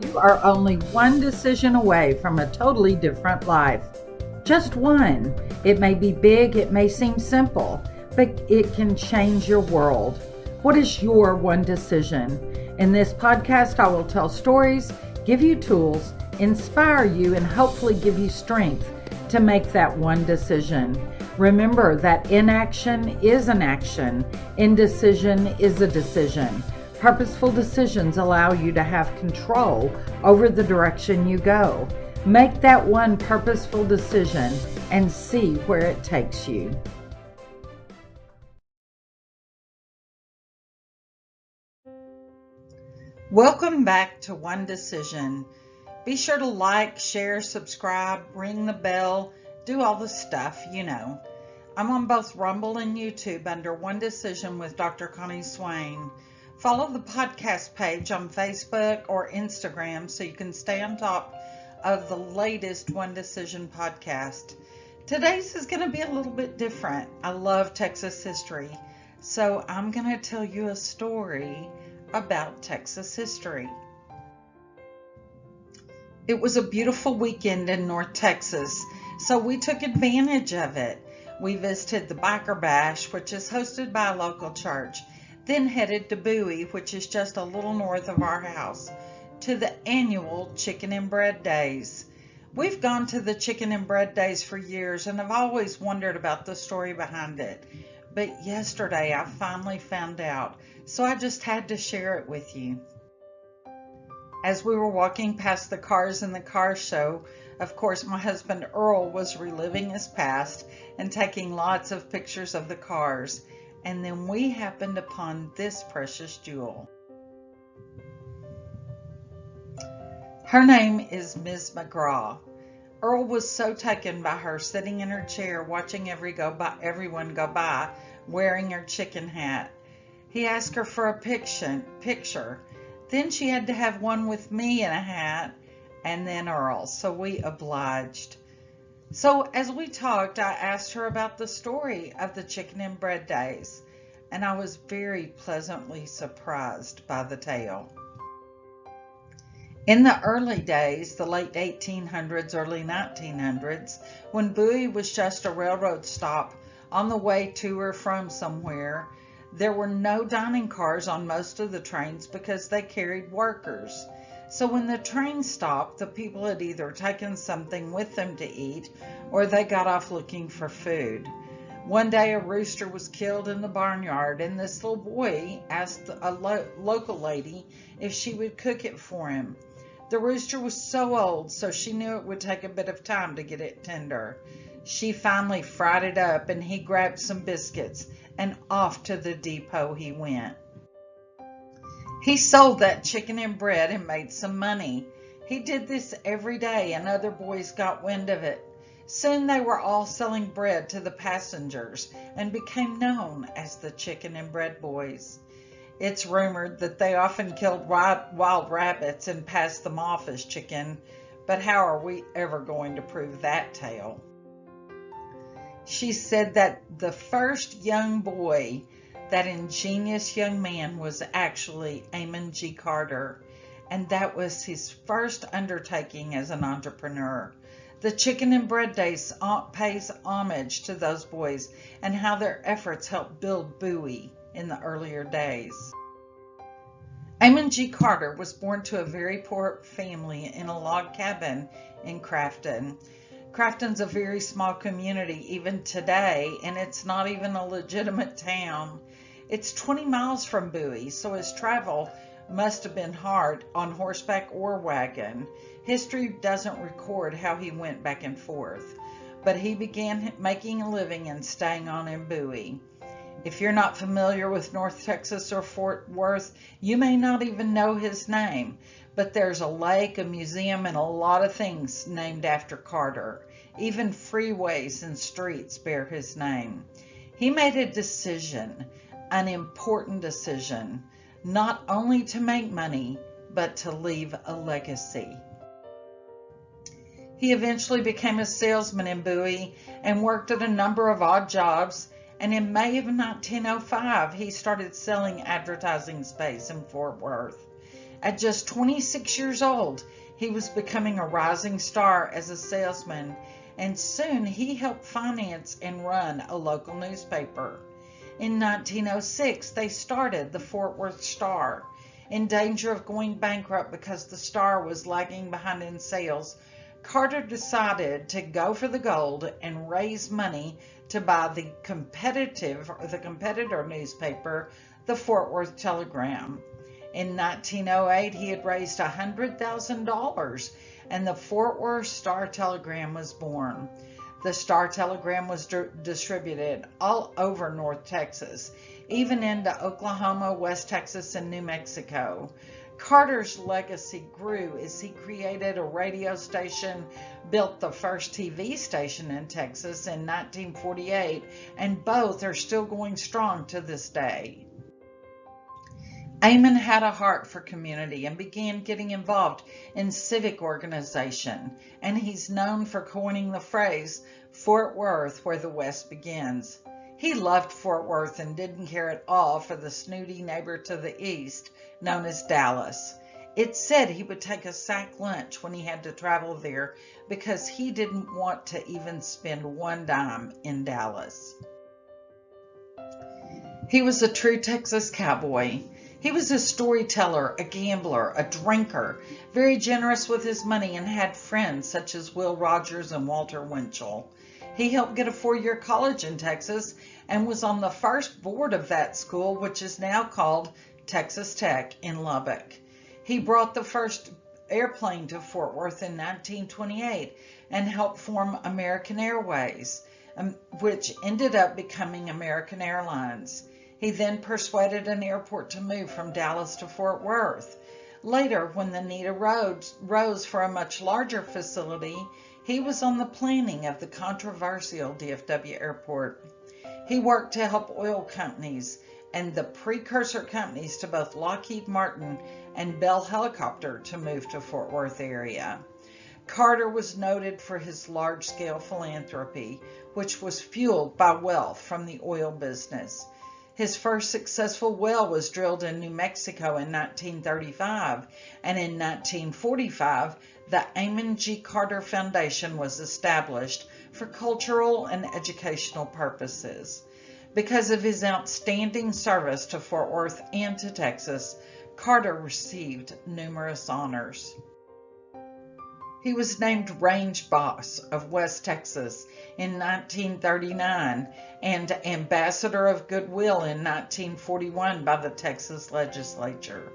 You are only one decision away from a totally different life. Just one. It may be big, it may seem simple, but it can change your world. What is your one decision? In this podcast, I will tell stories, give you tools, inspire you, and hopefully give you strength to make that one decision. Remember that inaction is an action, indecision is a decision. Purposeful decisions allow you to have control over the direction you go. Make that one purposeful decision and see where it takes you. Welcome back to One Decision. Be sure to like, share, subscribe, ring the bell, do all the stuff, you know. I'm on both Rumble and YouTube under One Decision with Dr. Connie Swain. Follow the podcast page on Facebook or Instagram so you can stay on top of the latest One Decision podcast. Today's is going to be a little bit different. I love Texas history, so I'm going to tell you a story about Texas history. It was a beautiful weekend in North Texas, so we took advantage of it. We visited the Biker Bash, which is hosted by a local church, then headed to Bowie, which is just a little north of our house, to the annual Chicken and Bread Days. We've gone to the Chicken and Bread Days for years, and I've always wondered about the story behind it. But yesterday I finally found out, so I just had to share it with you. As we were walking past the cars in the car show, of course, my husband Earl was reliving his past and taking lots of pictures of the cars. And then we happened upon this precious jewel. Her name is Ms. McGraw. Earl was so taken by her sitting in her chair watching everyone go by wearing her chicken hat. He asked her for a picture. Then she had to have one with me in a hat and then Earl, so we obliged. So as we talked, I asked her about the story of the Chicken and Bread Days, and I was very pleasantly surprised by the tale. In the early days, the late 1800s, early 1900s, when Bowie was just a railroad stop on the way to or from somewhere, there were no dining cars on most of the trains because they carried workers. So when the train stopped, the people had either taken something with them to eat or they got off looking for food. One day a rooster was killed in the barnyard and this little boy asked a local lady if she would cook it for him. The rooster was so old, so she knew it would take a bit of time to get it tender. She finally fried it up and he grabbed some biscuits and off to the depot he went. He sold that chicken and bread and made some money. He did this every day and other boys got wind of it. Soon they were all selling bread to the passengers and became known as the Chicken and Bread Boys. It's rumored that they often killed wild rabbits and passed them off as chicken, but how are we ever going to prove that tale? She said that the first young boy, that ingenious young man, was actually Amon G. Carter, and that was his first undertaking as an entrepreneur. The Chicken and Bread Days pays homage to those boys and how their efforts helped build Bowie in the earlier days. Amon G. Carter was born to a very poor family in a log cabin in Crafton. Crafton's a very small community even today, and it's not even a legitimate town. It's 20 miles from Bowie, so his travel must have been hard on horseback or wagon. History doesn't record how he went back and forth, but he began making a living and staying on in Bowie. If you're not familiar with North Texas or Fort Worth, you may not even know his name, but there's a lake, a museum, and a lot of things named after Carter. Even freeways and streets bear his name. He made a decision, an important decision, not only to make money, but to leave a legacy. He eventually became a salesman in Bowie and worked at a number of odd jobs, and in May of 1905, he started selling advertising space in Fort Worth. At just 26 years old, he was becoming a rising star as a salesman, and soon he helped finance and run a local newspaper. In 1906, they started the Fort Worth Star. In danger of going bankrupt because the Star was lagging behind in sales, Carter decided to go for the gold and raise money to buy the competitor newspaper, the Fort Worth Telegram. In 1908, he had raised $100,000, and the Fort Worth Star Telegram was born. The Star Telegram was distributed all over North Texas, even into Oklahoma, West Texas, and New Mexico. Carter's legacy grew as he created a radio station, built the first TV station in Texas in 1948, and both are still going strong to this day. Amon had a heart for community and began getting involved in civic organization, and he's known for coining the phrase, "Fort Worth, where the West begins." He loved Fort Worth and didn't care at all for the snooty neighbor to the east, known as Dallas. It's said he would take a sack lunch when he had to travel there because he didn't want to even spend one dime in Dallas. He was a true Texas cowboy. He was a storyteller, a gambler, a drinker, very generous with his money, and had friends such as Will Rogers and Walter Winchell. He helped get a 4-year college in Texas and was on the first board of that school, which is now called Texas Tech in Lubbock. He brought the first airplane to Fort Worth in 1928 and helped form American Airways, which ended up becoming American Airlines. He then persuaded an airport to move from Dallas to Fort Worth. Later, when the need arose for a much larger facility, he was on the planning of the controversial DFW airport. He worked to help oil companies and the precursor companies to both Lockheed Martin and Bell Helicopter to move to Fort Worth area. Carter was noted for his large-scale philanthropy, which was fueled by wealth from the oil business. His first successful well was drilled in New Mexico in 1935, and in 1945, the Amon G. Carter Foundation was established for cultural and educational purposes. Because of his outstanding service to Fort Worth and to Texas, Carter received numerous honors. He was named Range Boss of West Texas in 1939 and Ambassador of Goodwill in 1941 by the Texas Legislature.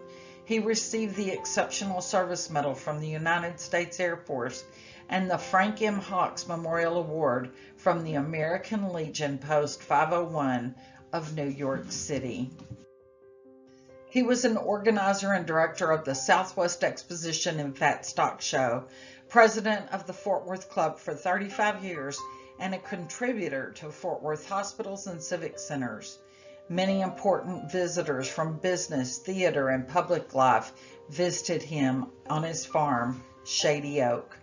He received the Exceptional Service Medal from the United States Air Force and the Frank M. Hawks Memorial Award from the American Legion Post 501 of New York City. He was an organizer and director of the Southwest Exposition and Fat Stock Show, president of the Fort Worth Club for 35 years, and a contributor to Fort Worth hospitals and civic centers. Many important visitors from business, theater, and public life visited him on his farm, Shady Oak.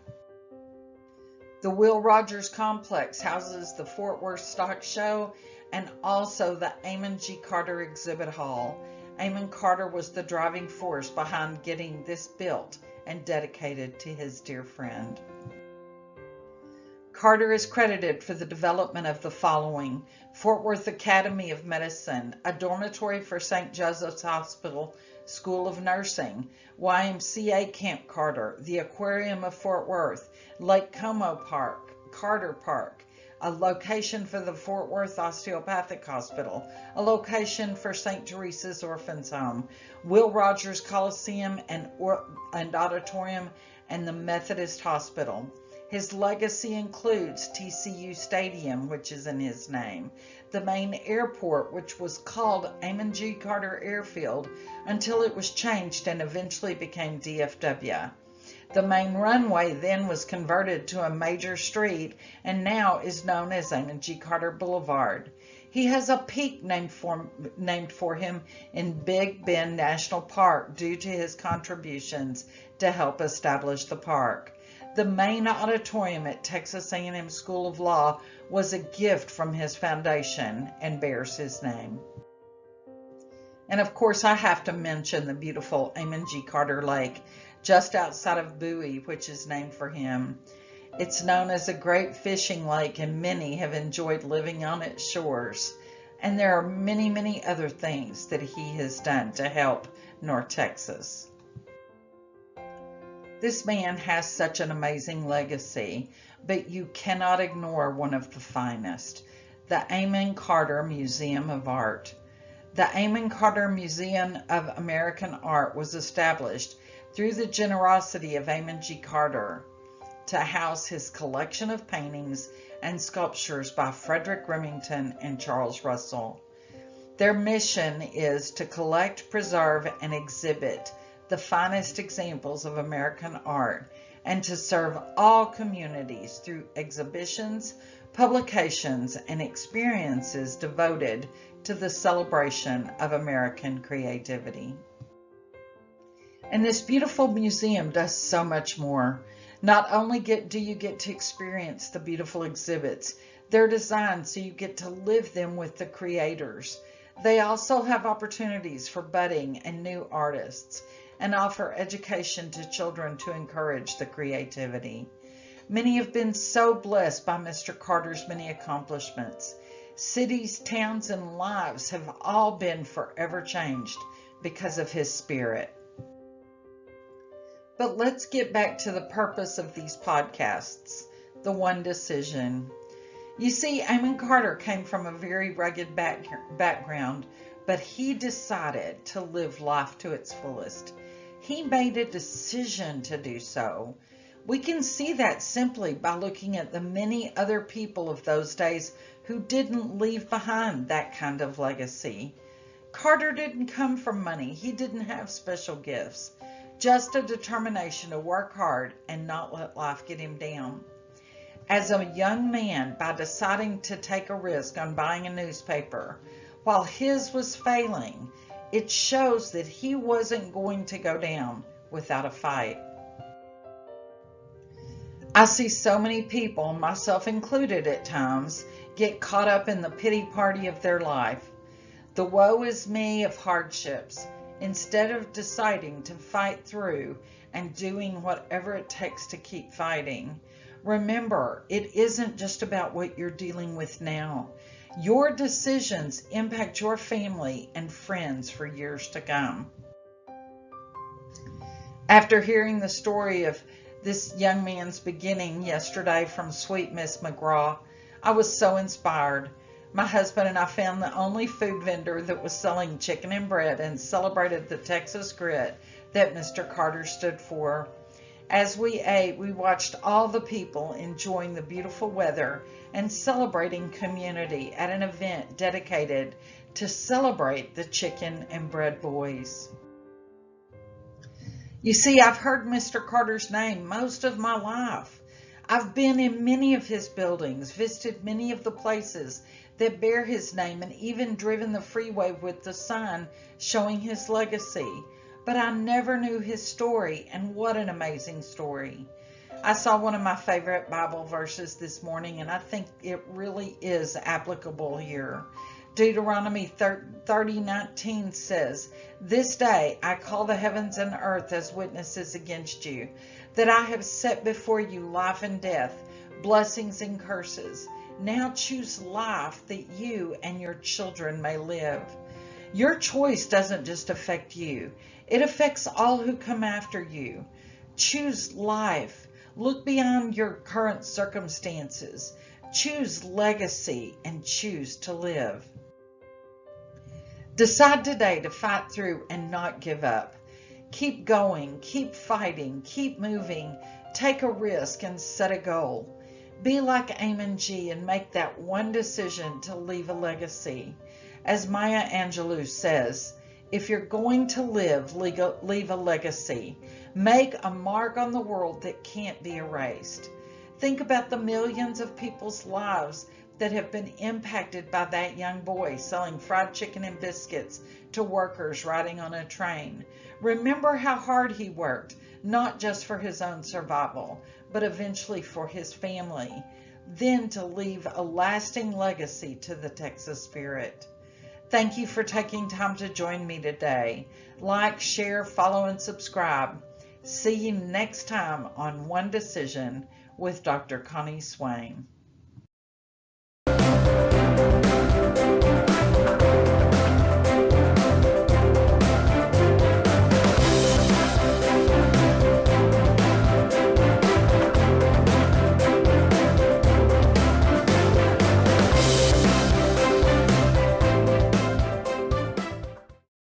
The Will Rogers Complex houses the Fort Worth Stock Show and also the Amon G. Carter Exhibit Hall. Amon Carter was the driving force behind getting this built and dedicated to his dear friend. Carter is credited for the development of the following: Fort Worth Academy of Medicine, a dormitory for St. Joseph's Hospital School of Nursing, YMCA Camp Carter, the Aquarium of Fort Worth, Lake Como Park, Carter Park, a location for the Fort Worth Osteopathic Hospital, a location for St. Teresa's Orphans Home, Will Rogers Coliseum and Auditorium, and the Methodist Hospital. His legacy includes TCU Stadium, which is in his name, the main airport, which was called Amon G. Carter Airfield until it was changed and eventually became DFW. The main runway then was converted to a major street and now is known as Amon G. Carter Boulevard. He has a peak named for him in Big Bend National Park due to his contributions to help establish the park. The main auditorium at Texas A&M School of Law was a gift from his foundation and bears his name. And of course, I have to mention the beautiful Amon G. Carter Lake just outside of Bowie, which is named for him. It's known as a great fishing lake, and many have enjoyed living on its shores. And there are many, many other things that he has done to help North Texas. This man has such an amazing legacy, but you cannot ignore one of the finest, the Amon Carter Museum of Art. The Amon Carter Museum of American Art was established through the generosity of Amon G. Carter to house his collection of paintings and sculptures by Frederick Remington and Charles Russell. Their mission is to collect, preserve, and exhibit the finest examples of American art, and to serve all communities through exhibitions, publications, and experiences devoted to the celebration of American creativity. And this beautiful museum does so much more. Not only do you get to experience the beautiful exhibits, they're designed so you get to live them with the creators. They also have opportunities for budding and new artists, and offer education to children to encourage the creativity. Many have been so blessed by Mr. Carter's many accomplishments. Cities, towns, and lives have all been forever changed because of his spirit. But let's get back to the purpose of these podcasts, the one decision. You see, Amon Carter came from a very rugged background, but he decided to live life to its fullest. He made a decision to do so. We can see that simply by looking at the many other people of those days who didn't leave behind that kind of legacy. Carter didn't come from money. He didn't have special gifts, just a determination to work hard and not let life get him down. As a young man, by deciding to take a risk on buying a newspaper, while his was failing, it shows that he wasn't going to go down without a fight. I see so many people, myself included at times, get caught up in the pity party of their life, the woe is me of hardships, instead of deciding to fight through and doing whatever it takes to keep fighting. Remember, it isn't just about what you're dealing with now. Your decisions impact your family and friends for years to come. After hearing the story of this young man's beginning yesterday from Sweet Miss McGraw, I was so inspired. My husband and I found the only food vendor that was selling chicken and bread and celebrated the Texas grit that Mr. Carter stood for. As we ate, we watched all the people enjoying the beautiful weather and celebrating community at an event dedicated to celebrate the Chicken and Bread Boys. You see, I've heard Mr. Carter's name most of my life. I've been in many of his buildings, visited many of the places that bear his name, and even driven the freeway with the sign showing his legacy. But I never knew his story, and what an amazing story. I saw one of my favorite Bible verses this morning, and I think it really is applicable here. Deuteronomy 30:19 says, "This day I call the heavens and earth as witnesses against you, that I have set before you life and death, blessings and curses. Now choose life that you and your children may live." Your choice doesn't just affect you. It affects all who come after you. Choose life. Look beyond your current circumstances. Choose legacy and choose to live. Decide today to fight through and not give up. Keep going, keep fighting, keep moving. Take a risk and set a goal. Be like Amon G and make that one decision to leave a legacy. As Maya Angelou says, if you're going to leave a legacy. Make a mark on the world that can't be erased. Think about the millions of people's lives that have been impacted by that young boy selling fried chicken and biscuits to workers riding on a train. Remember how hard he worked, not just for his own survival, but eventually for his family, then to leave a lasting legacy to the Texas spirit. Thank you for taking time to join me today. Like, share, follow, and subscribe. See you next time on One Decision with Dr. Connie Swain.